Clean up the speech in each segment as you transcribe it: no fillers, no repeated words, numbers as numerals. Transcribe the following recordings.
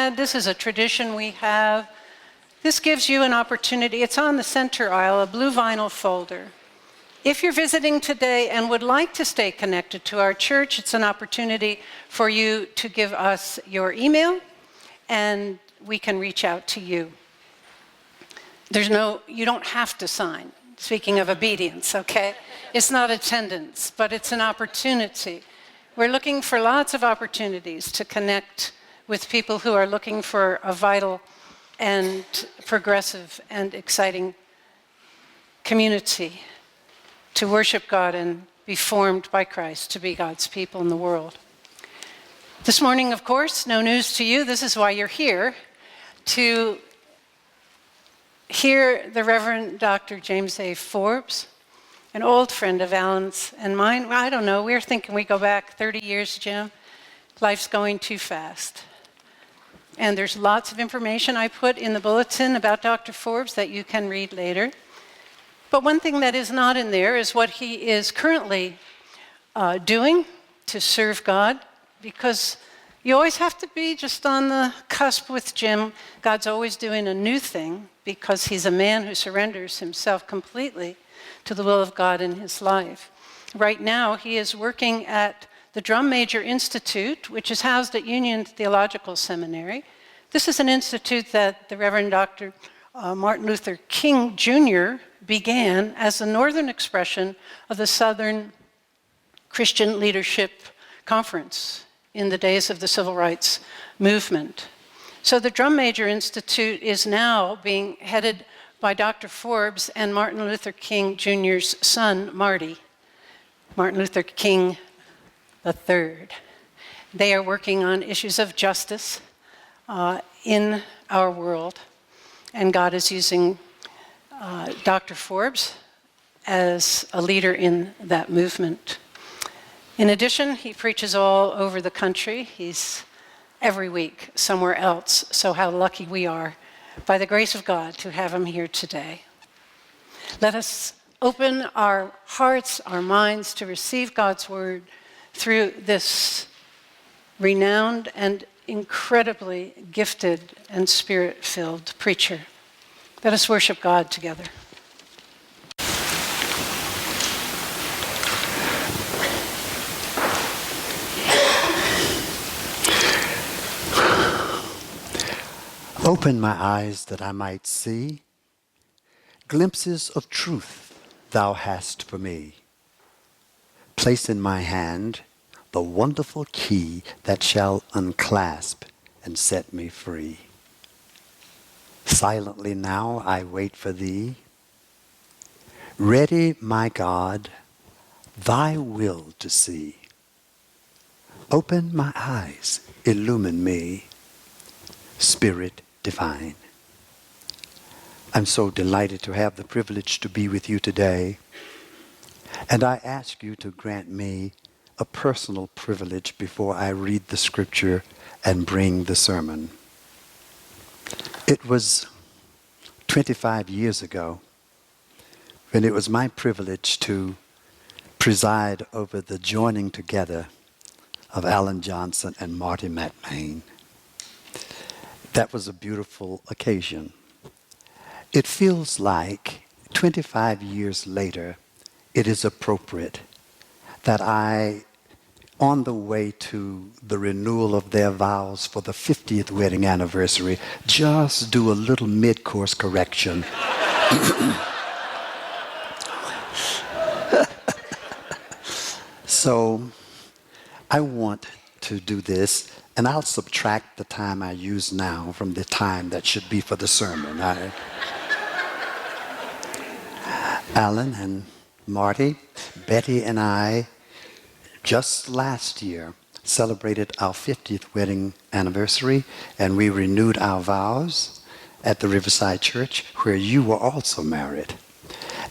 had. This is a tradition we have. This gives you an opportunity. It's on the center aisle, a blue vinyl folder. If you're visiting today and would like to stay connected to our church, it's an opportunity for you to give us your email, and we can reach out to you. You don't have to sign, speaking of obedience, okay? It's not attendance, but it's an opportunity. We're looking for lots of opportunities to connect with people who are looking for a vital and progressive and exciting community to worship God and be formed by Christ to be God's people in the world. This morning, of course, no news to you. This is why you're here, to hear the Reverend Dr. James A. Forbes, an old friend of Alan's and mine. Well, I don't know, we're thinking we go back 30 years, Jim. Life's going too fast. And there's lots of information I put in the bulletin about Dr. Forbes that you can read later. But one thing that is not in there is what he is currently doing to serve God, because you always have to be just on the cusp with Jim. God's always doing a new thing because he's a man who surrenders himself completely to the will of God in his life. Right now, he is working at the Drum Major Institute, which is housed at Union Theological Seminary. This is an institute that the Reverend Dr. Martin Luther King Jr. began as the northern expression of the Southern Christian Leadership Conference in the days of the Civil Rights Movement. So the Drum Major Institute is now being headed by Dr. Forbes and Martin Luther King Jr.'s son, Martin Luther King III. They are working on issues of justice in our world, and God is using Dr. Forbes as a leader in that movement. In addition, he preaches all over the country. He's every week somewhere else, so how lucky we are, by the grace of God, to have him here today. Let us open our hearts, our minds to receive God's word through this renowned and incredibly gifted and spirit-filled preacher. Let us worship God together. Open my eyes that I might see glimpses of truth thou hast for me. Place in my hand the wonderful key that shall unclasp and set me free. Silently now I wait for thee. Ready, my God, thy will to see. Open my eyes, illumine me, Spirit divine. I'm so delighted to have the privilege to be with you today. And I ask you to grant me a personal privilege before I read the scripture and bring the sermon. It was 25 years ago when it was my privilege to preside over the joining together of Alan Johnson and Martie McMane. That was a beautiful occasion. It feels like 25 years later, it is appropriate that I, on the way to the renewal of their vows for the 50th wedding anniversary, just do a little mid-course correction. So I want to do this, and I'll subtract the time I use now from the time that should be for the sermon. Alan and Martie, Betty and I, just last year, celebrated our 50th wedding anniversary, and we renewed our vows at the Riverside Church, where you were also married.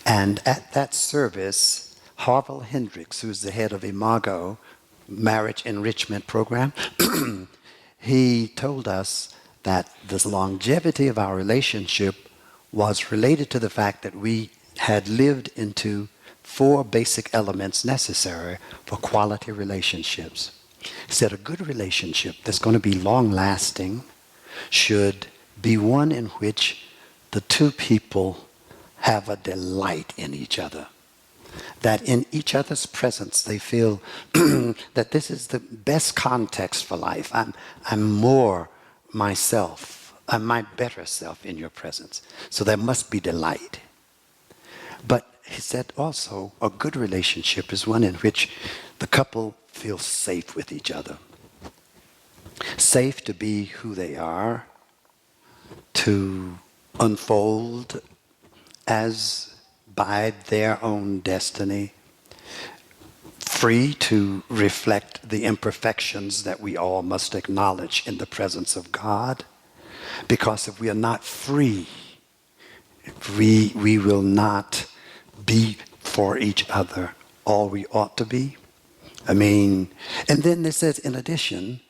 And at that service, Harville Hendricks, who's the head of Imago Marriage Enrichment Program, he told us that the longevity of our relationship was related to the fact that we had lived into 4 basic elements necessary for quality relationships. He said a good relationship that's going to be long-lasting, should be one in which the two people have a delight in each other. That in each other's presence they feel that this is the best context for life. I'm more myself. I'm my better self in your presence. So there must be delight. But he said also a good relationship is one in which the couple feels safe with each other. Safe to be who they are, to unfold as by their own destiny, free to reflect the imperfections that we all must acknowledge in the presence of God. Because if we are not free, we will not be for each other all we ought to be. And then it says, in addition,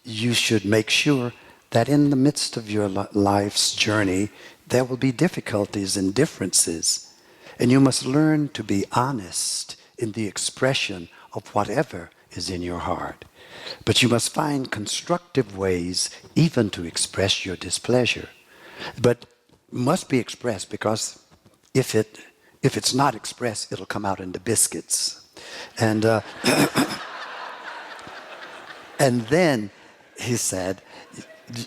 you should make sure that in the midst of your life's journey, there will be difficulties and differences. And you must learn to be honest in the expression of whatever is in your heart. But you must find constructive ways even to express your displeasure. But must be expressed, because if it's not expressed, it'll come out in the biscuits. And and then he said,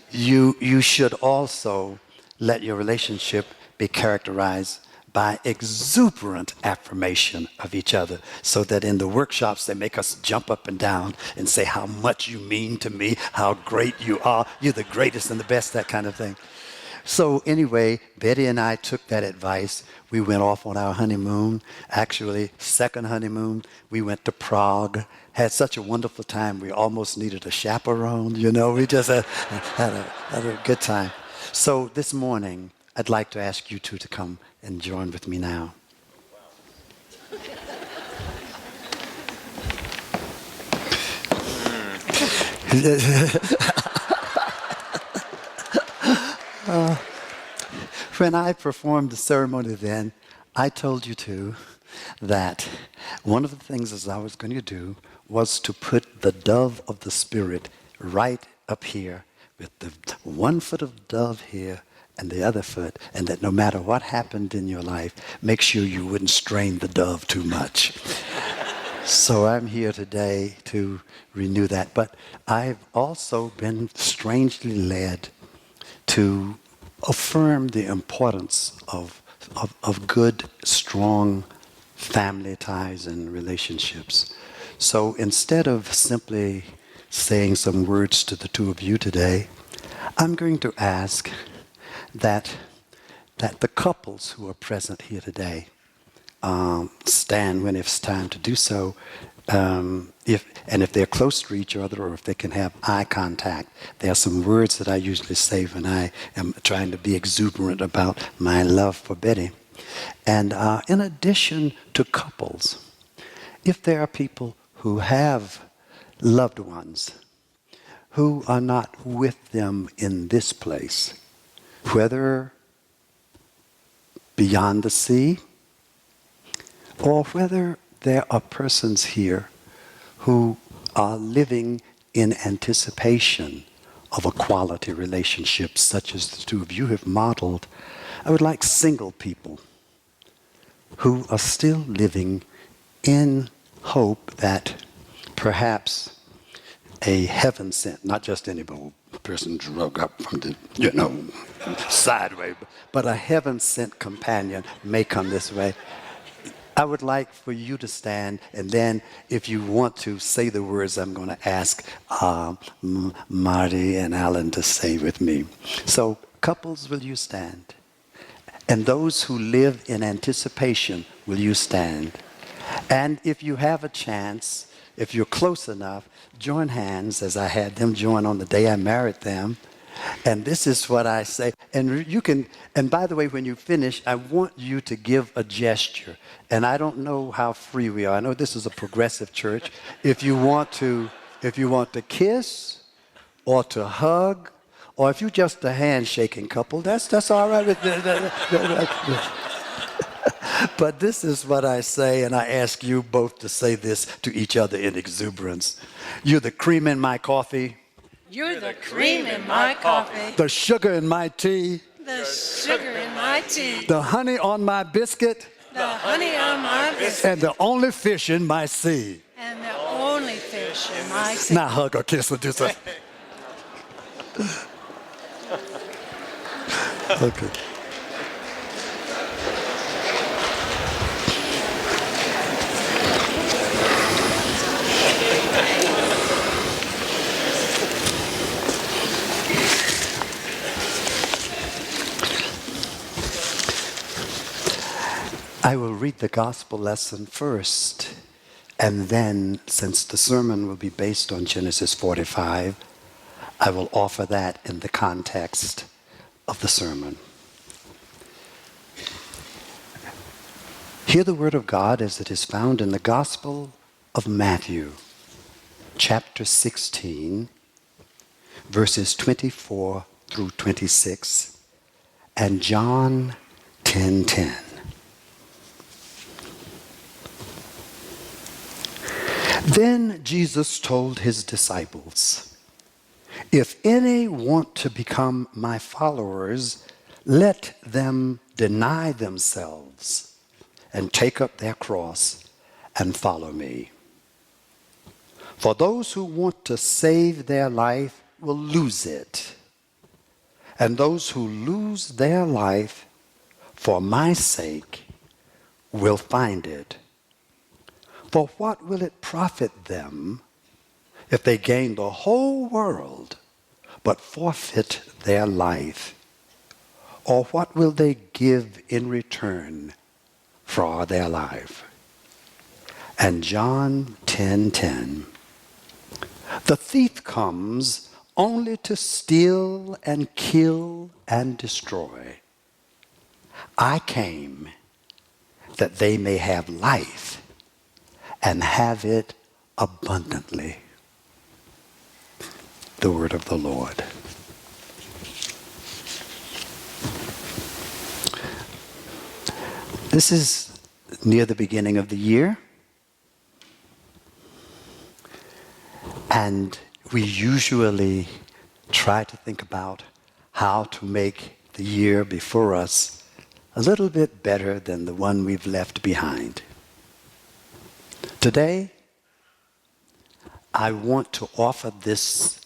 you should also let your relationship be characterized by exuberant affirmation of each other, so that in the workshops they make us jump up and down and say how much you mean to me, how great you are, you're the greatest and the best, that kind of thing. So anyway, Betty and I took that advice. We went off on our honeymoon. Actually, second honeymoon, we went to Prague. Had such a wonderful time. We almost needed a chaperone, We just had a good time. So this morning, I'd like to ask you two to come and join with me now. When I performed the ceremony then, I told you two that one of the things as I was going to do was to put the dove of the Spirit right up here, with the one foot of dove here and the other foot, and that no matter what happened in your life, make sure you wouldn't strain the dove too much. So I'm here today to renew that. But I've also been strangely led to affirm the importance of good, strong family ties and relationships. So instead of simply saying some words to the two of you today, I'm going to ask that the couples who are present here today stand when it's time to do so, if they're close to each other, or if they can have eye contact. There are some words that I usually say when I am trying to be exuberant about my love for Betty. And in addition to couples, if there are people who have loved ones who are not with them in this place, whether beyond the sea, or whether there are persons here who are living in anticipation of a quality relationship such as the two of you have modeled, I would like single people who are still living in hope that perhaps a heaven sent, not just any old person drug up from the, sideways, but a heaven sent companion may come this way. I would like for you to stand, and then if you want to say the words I'm going to ask Martie and Alan to say with me. So couples, will you stand? And those who live in anticipation, will you stand? And if you have a chance, if you're close enough, join hands as I had them join on the day I married them. And this is what I say. And you can, and by the way, when you finish, I want you to give a gesture. And I don't know how free we are. I know this is a progressive church. If you want to kiss or to hug, or if you're just a handshaking couple, that's all right. But this is what I say, and I ask you both to say this to each other in exuberance. You're the cream in my coffee. You're the cream in my coffee, the sugar in my tea, the sugar in my tea, the honey on my biscuit, the honey on my biscuit, and the only fish in my sea. and the only fish in my sea. Now hug or kiss or do something. Okay. I will read the gospel lesson first, and then, since the sermon will be based on Genesis 45, I will offer that in the context of the sermon. Hear the word of God as it is found in the Gospel of Matthew, chapter 16, verses 24 through 26, and John 10:10. Then Jesus told his disciples, "If any want to become my followers, let them deny themselves and take up their cross and follow me. For those who want to save their life will lose it, and those who lose their life for my sake will find it. For what will it profit them if they gain the whole world but forfeit their life? Or what will they give in return for their life?" And John 10:10. "The thief comes only to steal and kill and destroy. I came that they may have life and have it abundantly." The word of the Lord. This is near the beginning of the year, and we usually try to think about how to make the year before us a little bit better than the one we've left behind. Today, I want to offer this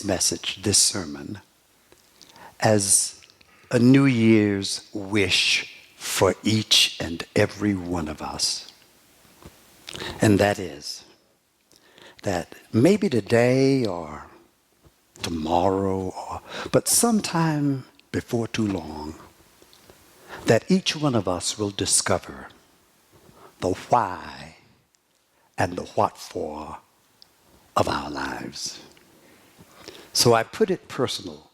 message, this sermon, as a New Year's wish for each and every one of us. And that is that maybe today or tomorrow, but sometime before too long, that each one of us will discover the why and the what for of our lives. So I put it personal,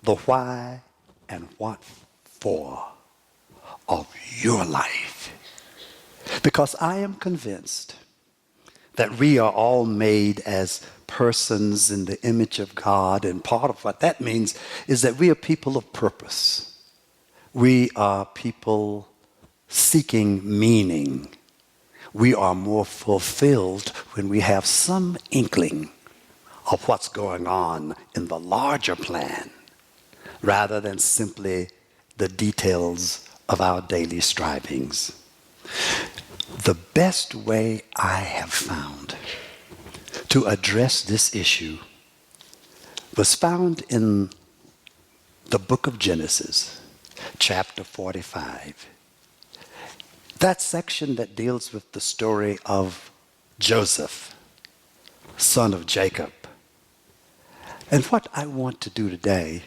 the why and what for of your life. Because I am convinced that we are all made as persons in the image of God, and part of what that means is that we are people of purpose. We are people seeking meaning. We are more fulfilled when we have some inkling of what's going on in the larger plan, rather than simply the details of our daily strivings. The best way I have found to address this issue was found in the book of Genesis, chapter 45. That section that deals with the story of Joseph, son of Jacob. And what I want to do today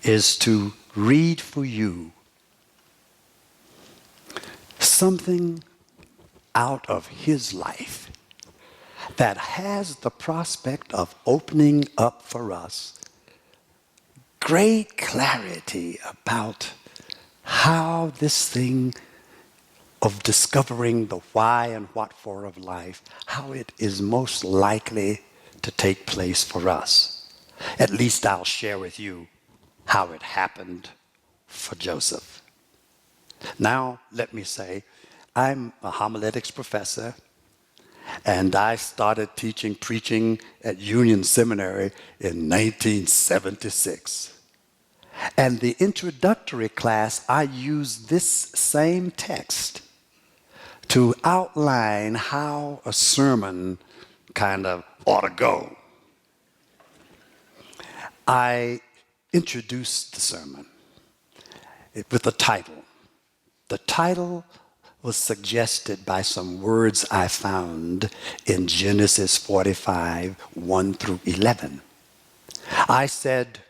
is to read for you something out of his life that has the prospect of opening up for us great clarity about how this thing of discovering the why and what for of life, how it is most likely to take place for us. At least I'll share with you how it happened for Joseph. Now, let me say, I'm a homiletics professor, And I started preaching at Union Seminary in 1976. And the introductory class, I used this same text to outline how a sermon kind of ought to go. I introduced the sermon with a title. The title was suggested by some words I found in Genesis 45, 1 through 11. I said,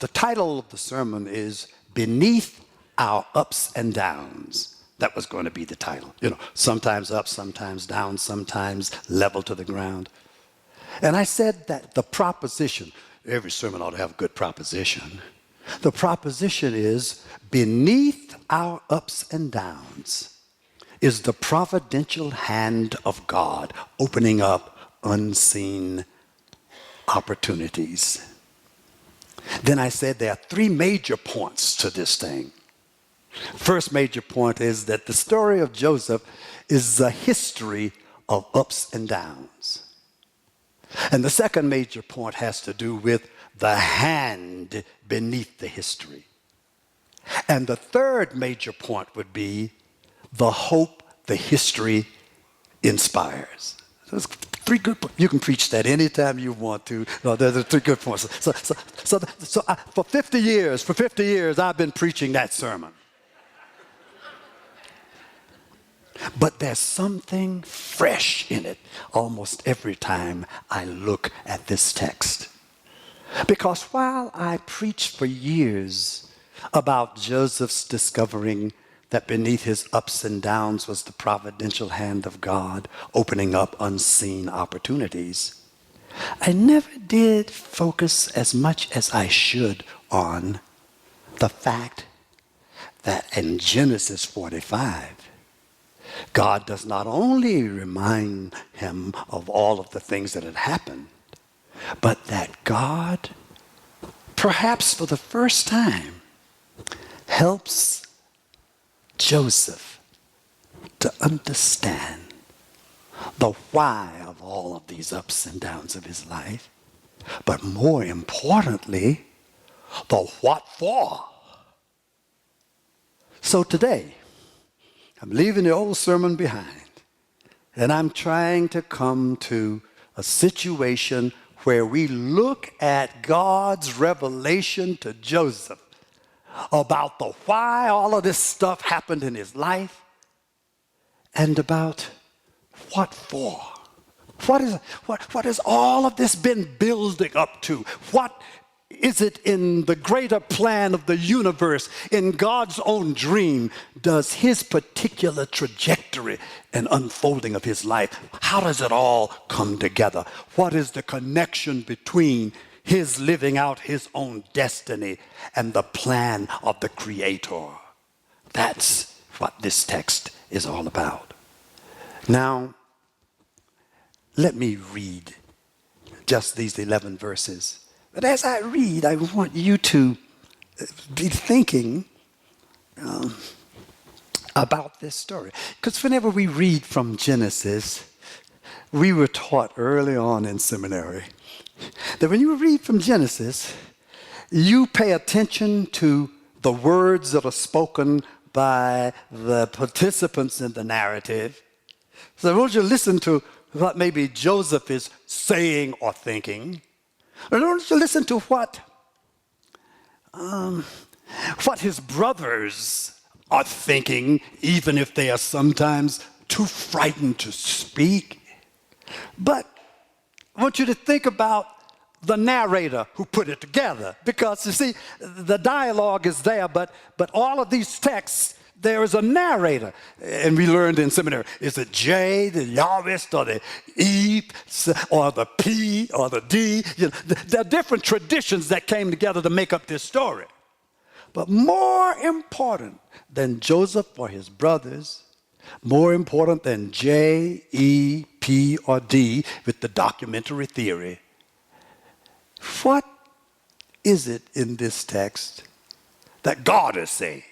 the title of the sermon is Beneath Our Ups and Downs. That was going to be the title. You know, sometimes up, sometimes down, sometimes level to the ground. And I said that the proposition, every sermon ought to have a good proposition. The proposition is, beneath our ups and downs is the providential hand of God opening up unseen opportunities. Then I said there are three major points to this thing. First major point is that the story of Joseph is a history of ups and downs. And the second major point has to do with the hand beneath the history. And the third major point would be the hope the history inspires. So it's three good points. You can preach that anytime you want to. No, there's three good points. For 50 years, I've been preaching that sermon. But there's something fresh in it almost every time I look at this text. Because while I preached for years about Joseph's discovering that beneath his ups and downs was the providential hand of God opening up unseen opportunities, I never did focus as much as I should on the fact that in Genesis 45, God does not only remind him of all of the things that had happened, but that God, perhaps for the first time, helps Joseph to understand the why of all of these ups and downs of his life, but more importantly, the what for. So today, I'm leaving the old sermon behind, and I'm trying to come to a situation where we look at God's revelation to Joseph about the why all of this stuff happened in his life and about what for. What has all of this been building up to? What is it in the greater plan of the universe, in God's own dream, does his particular trajectory and unfolding of his life, how does it all come together? What is the connection between his living out his own destiny and the plan of the Creator? That's what this text is all about. Now, let me read just these 11 verses. But as I read, I want you to be thinking about this story. Because whenever we read from Genesis, we were taught early on in seminary that when you read from Genesis, you pay attention to the words that are spoken by the participants in the narrative. So I want you to listen to what maybe Joseph is saying or thinking. I want you to listen to what his brothers are thinking, even if they are sometimes too frightened to speak. But I want you to think about the narrator who put it together. Because, you see, the dialogue is there, but all of these texts, there is a narrator. And we learned in seminary, is it J, the Yahwist, or the E, or the P, or the D? You know, there are different traditions that came together to make up this story. But more important than Joseph or his brothers, more important than J, E, P, or D with the documentary theory, what is it in this text that God is saying?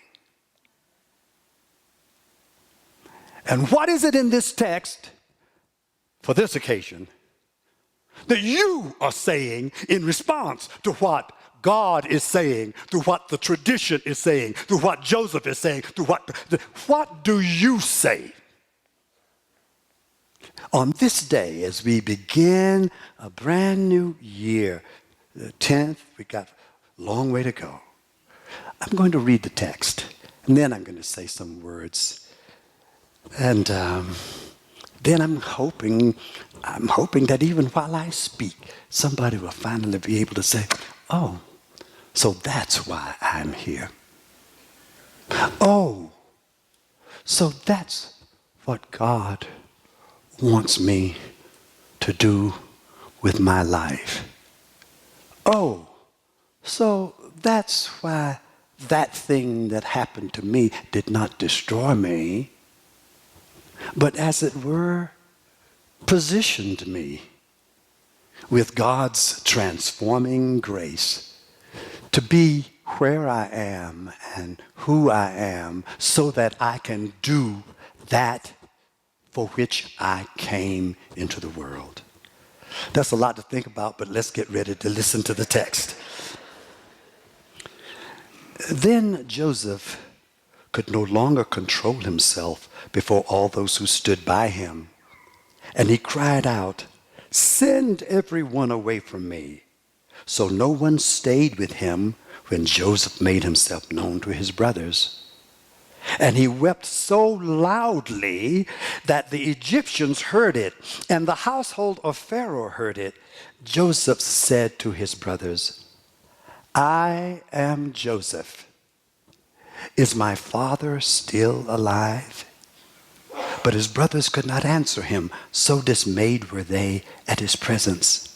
And what is it in this text for this occasion that you are saying in response to what God is saying, to what the tradition is saying, to what Joseph is saying, to what do you say? On this day, as we begin a brand new year, the 10th, we got a long way to go. I'm going to read the text, and then I'm going to say some words. And then I'm hoping that even while I speak, somebody will finally be able to say, oh, so that's why I'm here. Oh, so that's what God wants me to do with my life. Oh, so that's why that thing that happened to me did not destroy me, but as it were, positioned me with God's transforming grace to be where I am and who I am so that I can do that for which I came into the world. That's a lot to think about, but let's get ready to listen to the text. Then Joseph could no longer control himself before all those who stood by him. And he cried out, "Send everyone away from me." So no one stayed with him when Joseph made himself known to his brothers. And he wept so loudly that the Egyptians heard it, and the household of Pharaoh heard it. Joseph said to his brothers, "I am Joseph. Is my father still alive?" But his brothers could not answer him, so dismayed were they at his presence.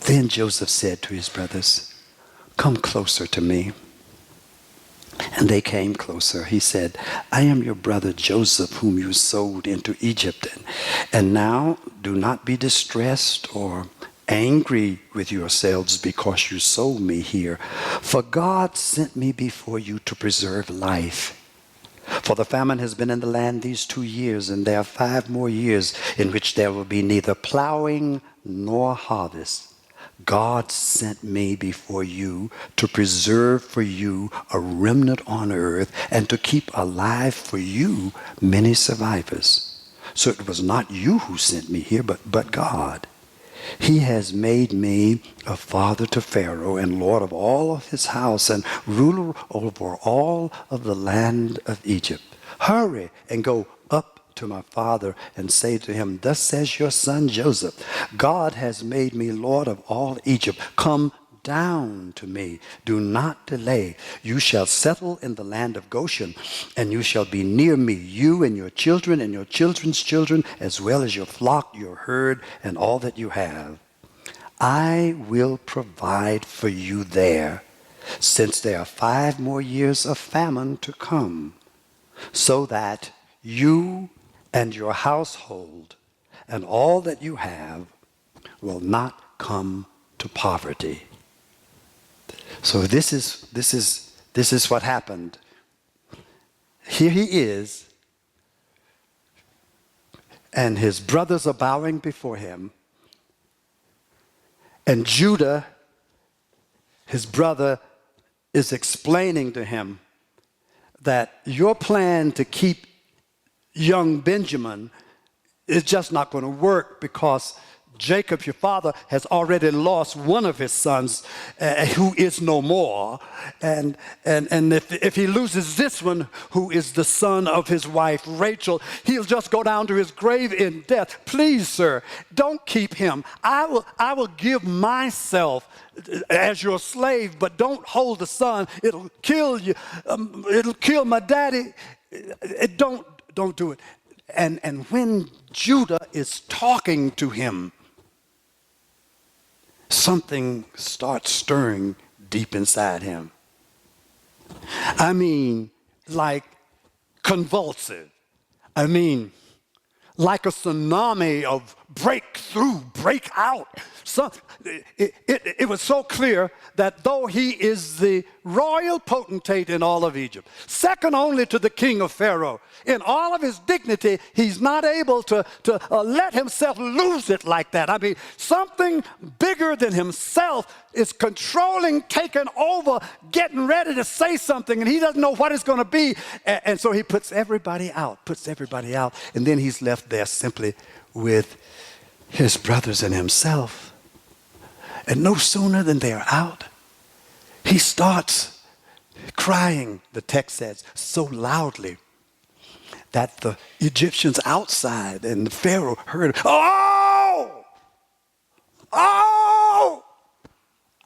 Then Joseph said to his brothers, "Come closer to me." And they came closer. He said, "I am your brother Joseph, whom you sold into Egypt. And now do not be distressed or angry with yourselves because you sold me here. For God sent me before you to preserve life. For the famine has been in the land these 2 years, and there are 5 more years in which there will be neither plowing nor harvest. God sent me before you to preserve for you a remnant on earth and to keep alive for you many survivors. So it was not you who sent me here, but God. He has made me a father to Pharaoh and lord of all of his house and ruler over all of the land of Egypt. Hurry and go up to my father and say to him, 'Thus says your son Joseph, God has made me lord of all Egypt. Come down to me. Do not delay. You shall settle in the land of Goshen, and you shall be near me, you and your children and your children's children, as well as your flock, your herd, and all that you have. I will provide for you there, since there are 5 more years of famine to come, so that you and your household and all that you have will not come to poverty.'" So this is what happened. Here he is, and his brothers are bowing before him. And Judah, his brother, is explaining to him that your plan to keep young Benjamin is just not going to work because Jacob, your father, has already lost one of his sons who is no more. And if he loses this one, who is the son of his wife, Rachel, he'll just go down to his grave in death. Please, sir, don't keep him. I will give myself as your slave, but don't hold the son. It'll kill you. It'll kill my daddy. Don't do it. And when Judah is talking to him, something starts stirring deep inside him. I mean, like convulsive. I mean, like a tsunami of break through, break out. So, it was so clear that though he is the royal potentate in all of Egypt, second only to the king of Pharaoh, in all of his dignity, he's not able to let himself lose it like that. I mean, something bigger than himself is controlling, taking over, getting ready to say something, and he doesn't know what it's going to be. And so he puts everybody out, and then he's left there simply with his brothers and himself. And no sooner than they're out, he starts crying, the text says, so loudly that the Egyptians outside and the Pharaoh heard, oh, oh,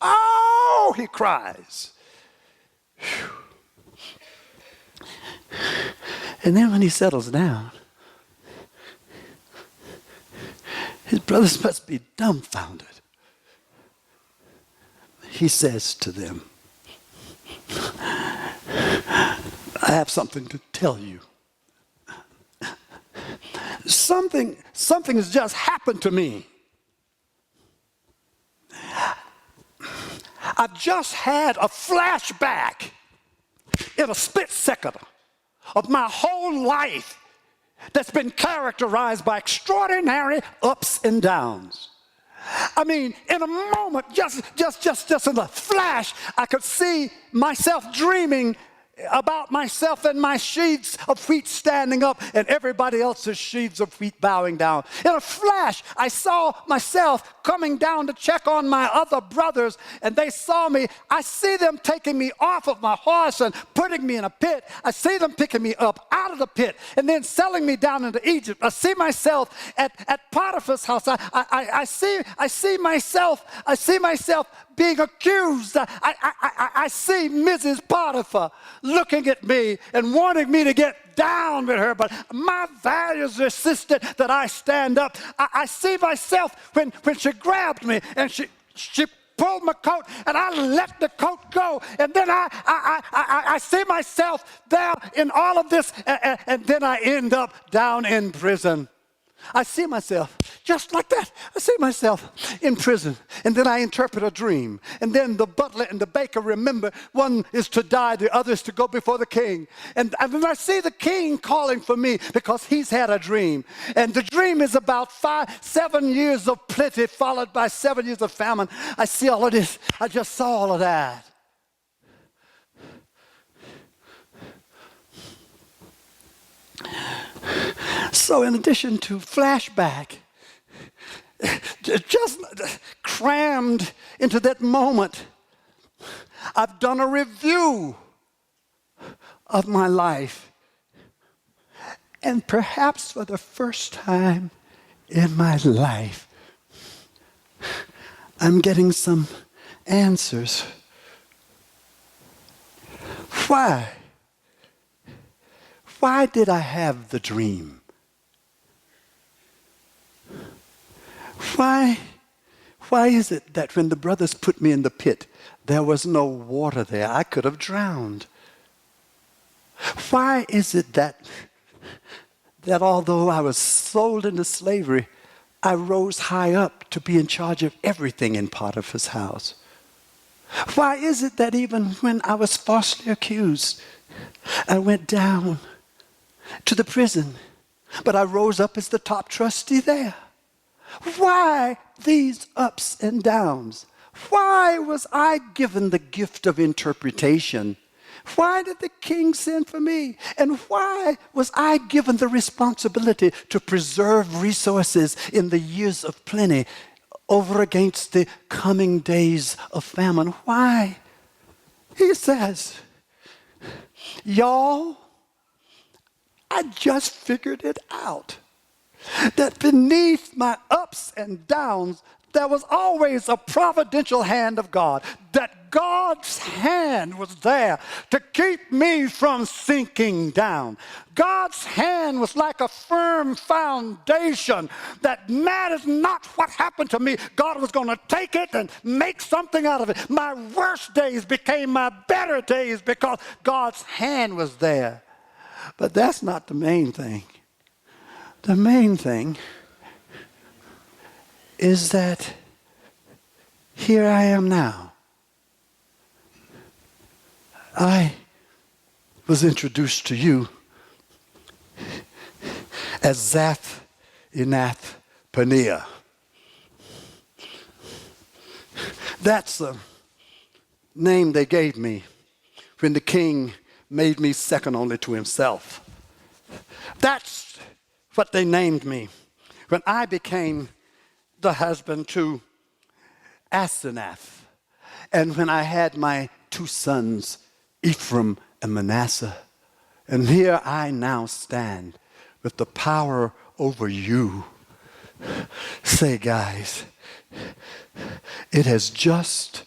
oh, he cries. Whew. And then when he settles down, his brothers must be dumbfounded. He says to them, I have something to tell you. Something has just happened to me. I've just had a flashback in a split second of my whole life that's been characterized by extraordinary ups and downs. I mean, in a moment, just in a flash, I could see myself dreaming about myself and my sheaves of wheat standing up and everybody else's sheaves of wheat bowing down. In a flash, I saw myself coming down to check on my other brothers, and they saw me. I see them taking me off of my horse and putting me in a pit. I see them picking me up out of the pit and then selling me down into Egypt. I see myself at Potiphar's house. I see myself being accused. I see Mrs. Potiphar looking at me and wanting me to get down with her, but my values insisted that I stand up. I see myself when she grabbed me and she pulled my coat and I let the coat go, and then I see myself there in all of this, and then I end up down in prison. I see myself just like that. I see myself in prison, and then I interpret a dream, and then the butler and the baker remember one is to die, the other is to go before the king, and then I see the king calling for me because he's had a dream, and the dream is about 7 years of plenty followed by 7 years of famine. I see all of this. I just saw all of that. So in addition to flashback, just crammed into that moment, I've done a review of my life. And perhaps for the first time in my life, I'm getting some answers. Why? Why did I have the dream? Why is it that when the brothers put me in the pit, there was no water there? I could have drowned. Why is it that although I was sold into slavery, I rose high up to be in charge of everything in Potiphar's house? Why is it that even when I was falsely accused, I went down to the prison, but I rose up as the top trustee there? Why these ups and downs? Why was I given the gift of interpretation? Why did the king send for me? And why was I given the responsibility to preserve resources in the years of plenty over against the coming days of famine? Why? He says, y'all, I just figured it out. That beneath my ups and downs, there was always a providential hand of God. That God's hand was there to keep me from sinking down. God's hand was like a firm foundation that matters not what happened to me. God was going to take it and make something out of it. My worst days became my better days because God's hand was there. But that's not the main thing. The main thing is that here I am now. I was introduced to you as Zath Inath Paneah. That's the name they gave me when the king made me second only to himself. That's what they named me when I became the husband to Asenath, and when I had my two sons, Ephraim and Manasseh. And here I now stand with the power over you. Say, guys, it has just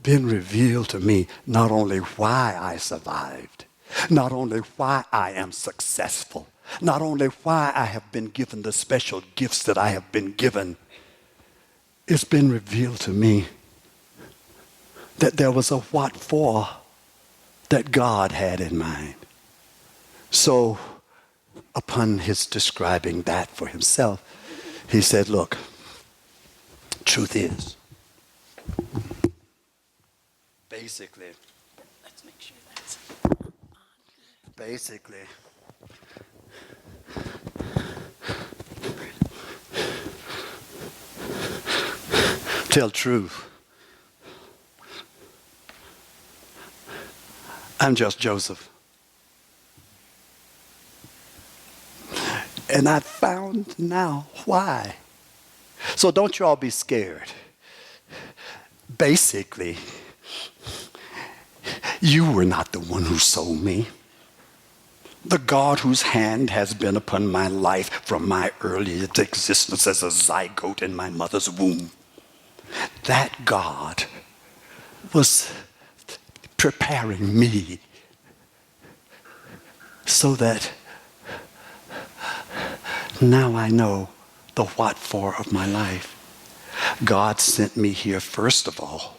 been revealed to me not only why I survived, not only why I am successful, not only why I have been given the special gifts that I have been given. It's been revealed to me that there was a what for that God had in mind. So, upon his describing that for himself, he said, look, truth is, basically, Let's make sure that's basically, tell truth. I'm just Joseph. And I found now why. So don't you all be scared. Basically, you were not the one who sold me. The God whose hand has been upon my life from my earliest existence as a zygote in my mother's womb. That God was preparing me so that now I know the what for of my life. God sent me here first of all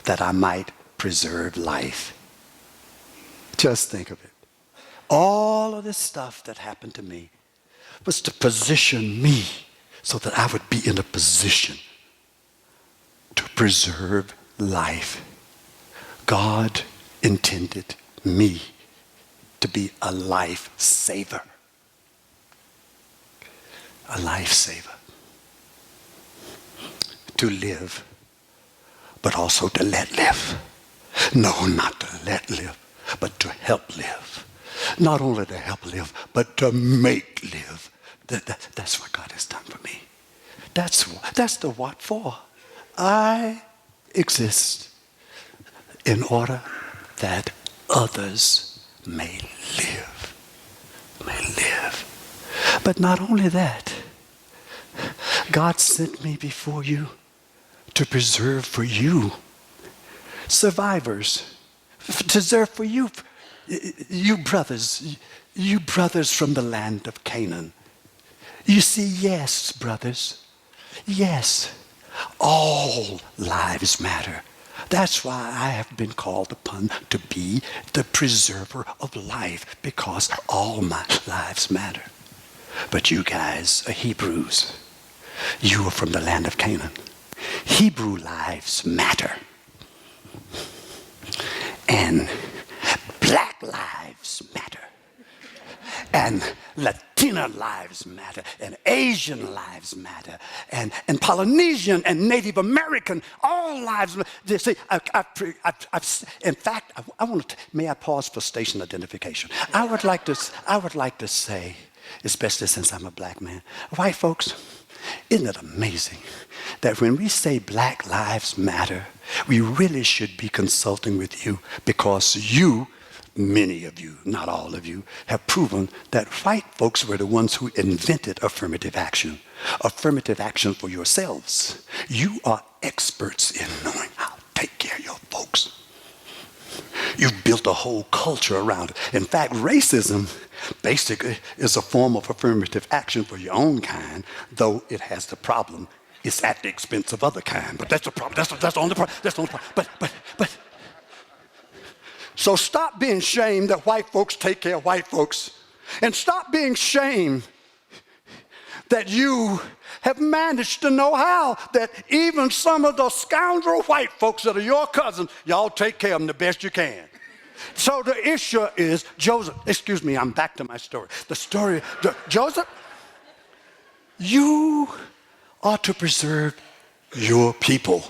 that I might preserve life. Just think of it. All of this stuff that happened to me was to position me so that I would be in a position to preserve life. God intended me to be a life saver. A life saver. To live, but also to let live. No, not to let live, but to help live. Not only to help live, but to make live. That's what God has done for me. That's the what for. I exist in order that others may live. May live. But not only that, God sent me before you to preserve for you survivors. To preserve for you, you brothers from the land of Canaan. You see, yes, brothers, yes, all lives matter. That's why I have been called upon to be the preserver of life, because all my lives matter. But you guys are Hebrews. You are from the land of Canaan. Hebrew lives matter. And black lives matter. And Latina lives matter. And Asian lives matter. And Polynesian and Native American, all lives matter. See, in fact, I want to, may I pause for station identification? I would like to say, especially since I'm a black man, white folks, isn't it amazing that when we say Black Lives Matter, we really should be consulting with you, because you, many of you, not all of you, have proven that white folks were the ones who invented affirmative action. Affirmative action for yourselves. You are experts in knowing how to take care of your folks. You've built a whole culture around it. In fact, racism basically is a form of affirmative action for your own kind, though it has the problem. It's at the expense of other kind. But that's the problem. That's the only problem. That's the only problem. But. So stop being shamed that white folks take care of white folks. And stop being shamed that you have managed to know how that even some of the scoundrel white folks that are your cousins, y'all take care of them the best you can. So the issue is, Joseph, excuse me, I'm back to my story. The story, Joseph, you are to preserve your people.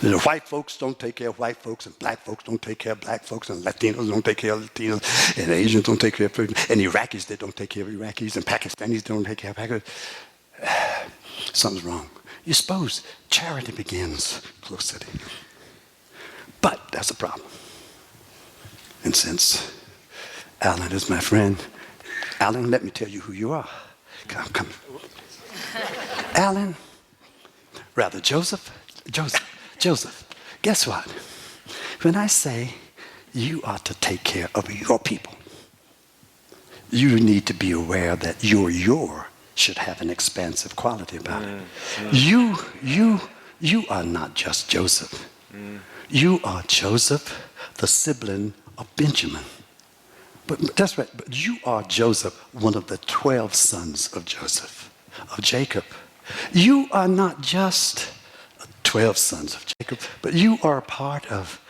The white folks don't take care of white folks, and black folks don't take care of black folks, and Latinos don't take care of Latinos, and Asians don't take care of and Iraqis, they don't take care of Iraqis, and Pakistanis don't take care of Pakistanis. Something's wrong. You suppose charity begins close to them. But that's a problem. And since Alan is my friend, Alan, let me tell you who you are. Come. Alan, rather Joseph, guess what? When I say you are to take care of your people, you need to be aware that your should have an expansive quality about it. You are not just Joseph. You are Joseph, the sibling of Benjamin. But that's right, but you are Joseph, one of the 12 sons of Jacob. You are not just 12 sons of Jacob, but you are part of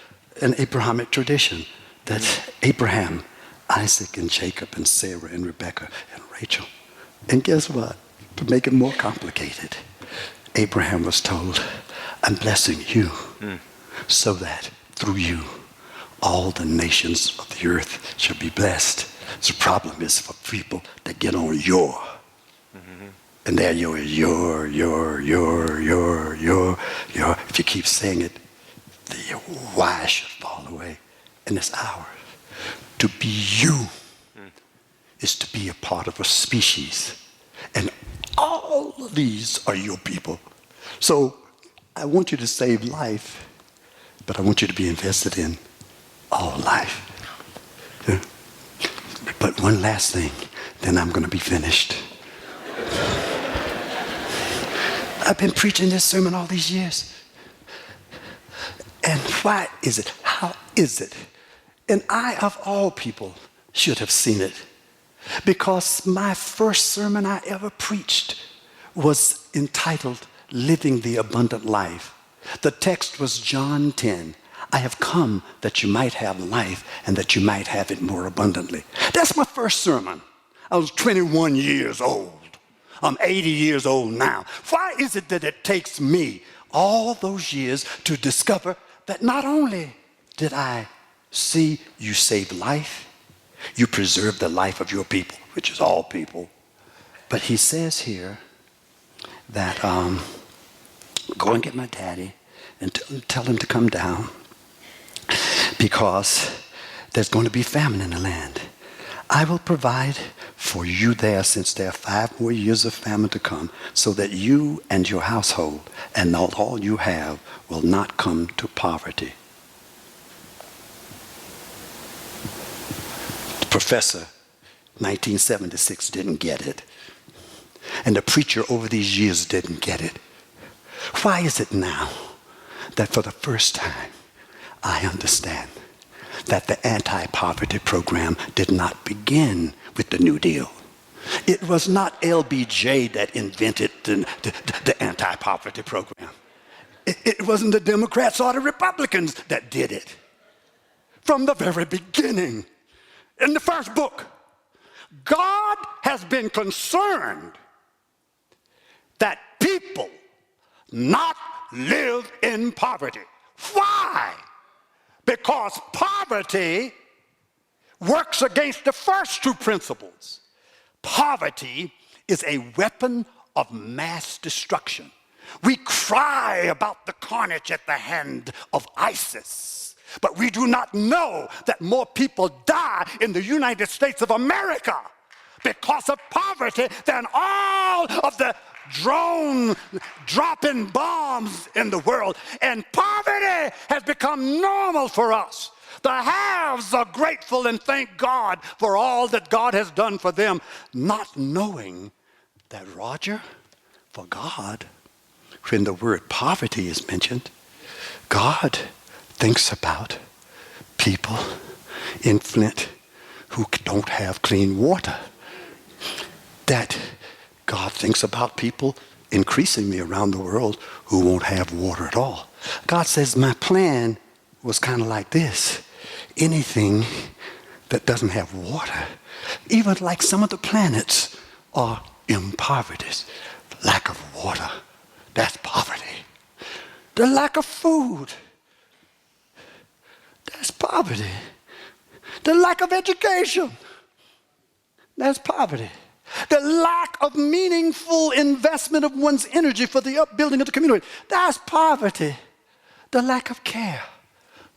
an Abrahamic tradition. That's Abraham, Isaac, and Jacob, and Sarah, and Rebekah, and Rachel. And guess what? To make it more complicated, Abraham was told, I'm blessing you so that through you, all the nations of the earth shall be blessed. So the problem is for people that get on your. And they're your. If you keep saying it, the why should fall away. And it's ours. To be you is to be a part of a species. And all of these are your people. So I want you to save life, but I want you to be invested in all life. But one last thing, then I'm going to be finished. I've been preaching this sermon all these years. And why is it? How is it? And I, of all people, should have seen it. Because my first sermon I ever preached was entitled, Living the Abundant Life. The text was John 10. I have come that you might have life and that you might have it more abundantly. That's my first sermon. I was 21 years old. I'm 80 years old now. Why is it that it takes me all those years to discover that not only did I see you save life, you preserve the life of your people, which is all people, but he says here that go and get my daddy and tell him to come down because there's going to be famine in the land. I will provide for you there, since there are 5 more years of famine to come, so that you and your household and all you have will not come to poverty. The professor, 1976, didn't get it. And the preacher over these years didn't get it. Why is it now that for the first time I understand that the anti-poverty program did not begin with the New Deal? It was not LBJ that invented the anti-poverty program. It wasn't the Democrats or the Republicans that did it. From the very beginning, in the first book, God has been concerned that people not live in poverty. Why? Because poverty works against the first 2 principles. Poverty is a weapon of mass destruction. We cry about the carnage at the hand of ISIS, but we do not know that more people die in the United States of America because of poverty than all of the drone dropping bombs in the world. And poverty has become normal for us. The haves are grateful and thank God for all that God has done for them, not knowing that, Roger, for God, when the word poverty is mentioned, God thinks about people in Flint who don't have clean water. That God thinks about people increasingly around the world who won't have water at all. God says, my plan was kind of like this. Anything that doesn't have water, even like some of the planets, are impoverished. Lack of water, that's poverty. The lack of food, that's poverty. The lack of education, that's poverty. The lack of meaningful investment of one's energy for the upbuilding of the community, that's poverty. The lack of care,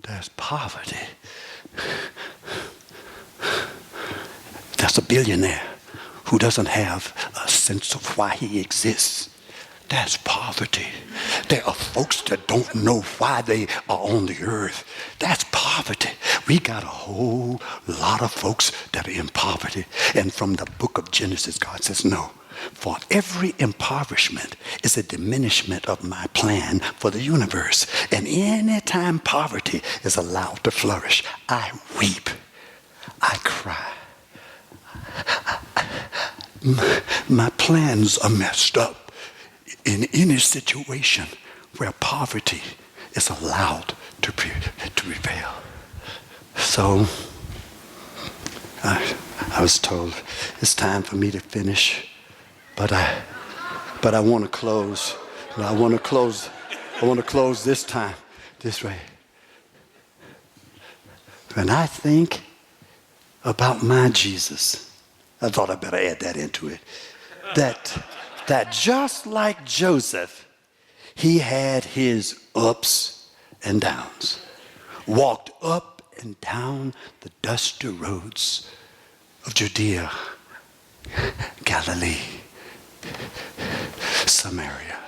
that's poverty. That's a billionaire who doesn't have a sense of why he exists. That's poverty. There are folks that don't know why they are on the earth. That's poverty. We got a whole lot of folks that are in poverty. And from the book of Genesis, God says, no, for every impoverishment is a diminishment of my plan for the universe. And anytime poverty is allowed to flourish, I weep, I cry. My plans are messed up in any situation where poverty is allowed to prevail. So I was told it's time for me to finish, but I want to close. I want to close this time this way. When I think about my Jesus, I thought I'd better add that into it. That just like Joseph, he had his ups and downs. Walked up and down the dusty roads of Judea, Galilee, Samaria.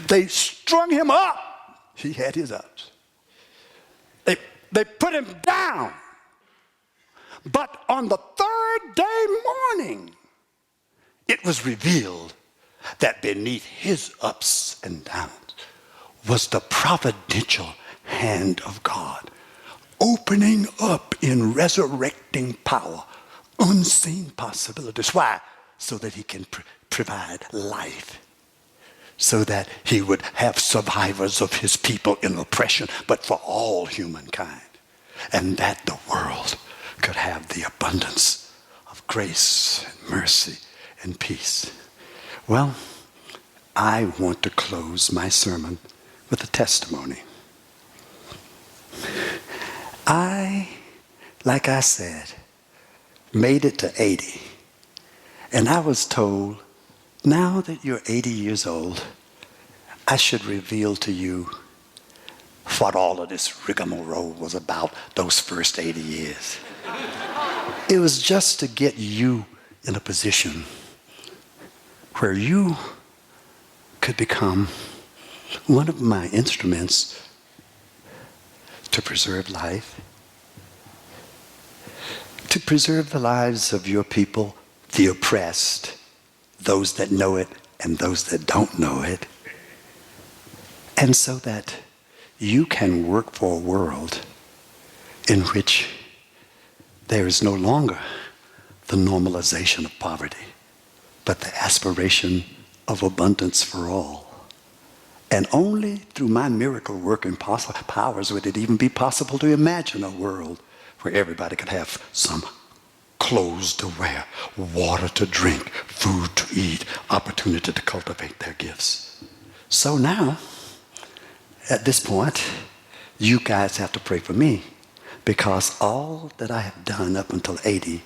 They strung him up. He had his ups. They put him down. But on the third day morning, it was revealed that beneath his ups and downs was the providential hand of God, opening up in resurrecting power unseen possibilities. Why? So that he can provide life, so that he would have survivors of his people in oppression, but for all humankind, and that the world could have the abundance of grace and mercy and peace. Well, I want to close my sermon with a testimony. Like I said, made it to 80. And I was told, now that you're 80 years old, I should reveal to you what all of this rigmarole was about those first 80 years. It was just to get you in a position where you could become one of my instruments to preserve life, to preserve the lives of your people, the oppressed, those that know it and those that don't know it, and so that you can work for a world in which there is no longer the normalization of poverty, but the aspiration of abundance for all. And only through my miracle working powers would it even be possible to imagine a world where everybody could have some clothes to wear, water to drink, food to eat, opportunity to cultivate their gifts. So now, at this point, you guys have to pray for me, because all that I have done up until 80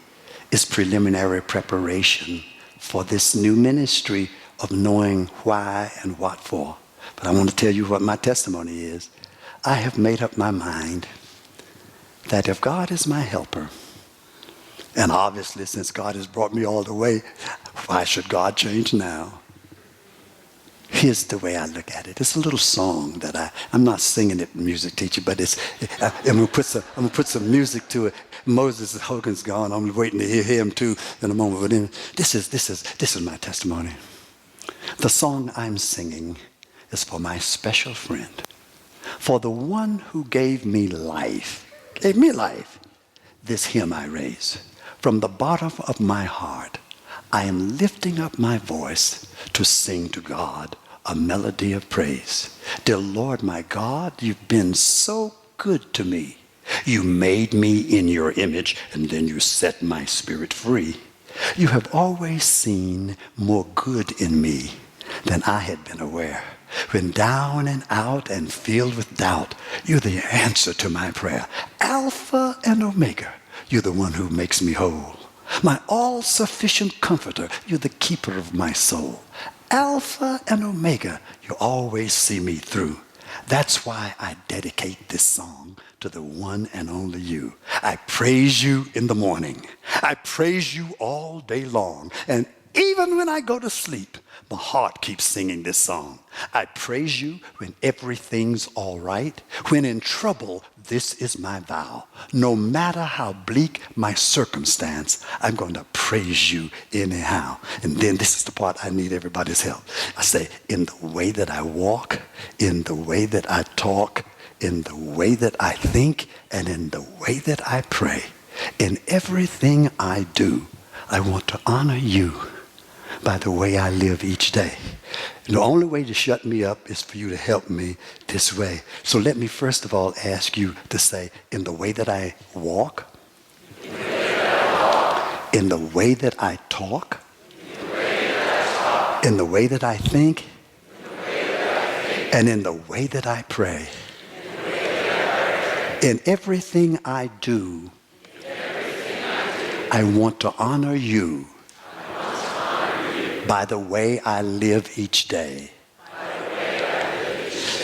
is preliminary preparation for this new ministry of knowing why and what for. But I want to tell you what my testimony is. I have made up my mind that if God is my helper, and obviously since God has brought me all the way, why should God change now? Here's the way I look at it. It's a little song that I'm not singing it, music teacher, but I'm gonna put some music to it. Moses Hogan's gone. I'm waiting to hear him too in a moment. But this is my testimony. The song I'm singing is for my special friend, for the one who gave me life this hymn I raise. From the bottom of my heart, I am lifting up my voice to sing to God a melody of praise. Dear Lord, my God, you've been so good to me. You made me in your image, and then you set my spirit free. You have always seen more good in me than I had been aware. When down and out and filled with doubt, you're the answer to my prayer. Alpha and Omega, you're the one who makes me whole. My all-sufficient comforter, you're the keeper of my soul. Alpha and Omega, you always see me through. That's why I dedicate this song to the one and only you. I praise you in the morning. I praise you all day long. And even when I go to sleep, my heart keeps singing this song. I praise you when everything's all right. When in trouble, this is my vow. No matter how bleak my circumstance, I'm going to praise you anyhow. And then this is the part I need everybody's help. I say, in the way that I walk, in the way that I talk, in the way that I think, and in the way that I pray, in everything I do, I want to honor you by the way I live each day. And the only way to shut me up is for you to help me this way. So let me first of all ask you to say, in the way that I walk, in the way that I talk, in the way that I think, and in the way that I pray. In everything I do, I want to honor you by the way I live each day.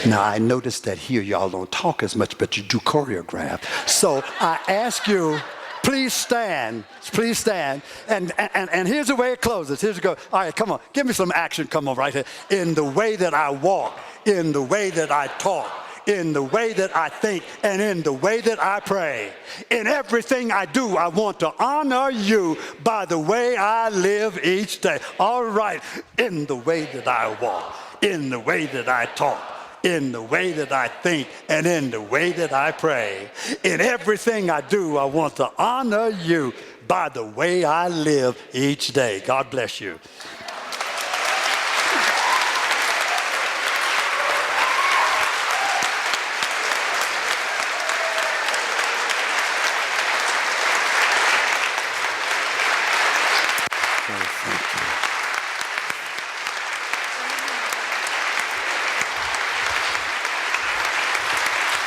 Now, I noticed that here y'all don't talk as much, but you do choreograph. So I ask you, please stand. Please stand. And here's the way it closes. Here's it go. All right, come on. Give me some action. Come on, right here. In the way that I walk, in the way that I talk, in the way that I think, and in the way that I pray. In everything I do, I want to honor you by the way I live each day. All right, in the way that I walk, in the way that I talk, in the way that I think, and in the way that I pray. In everything I do, I want to honor you by the way I live each day. God bless you.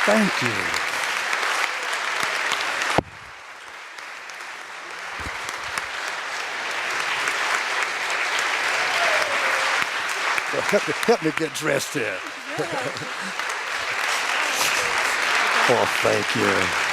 Thank you. Help me get dressed here. Oh, thank you.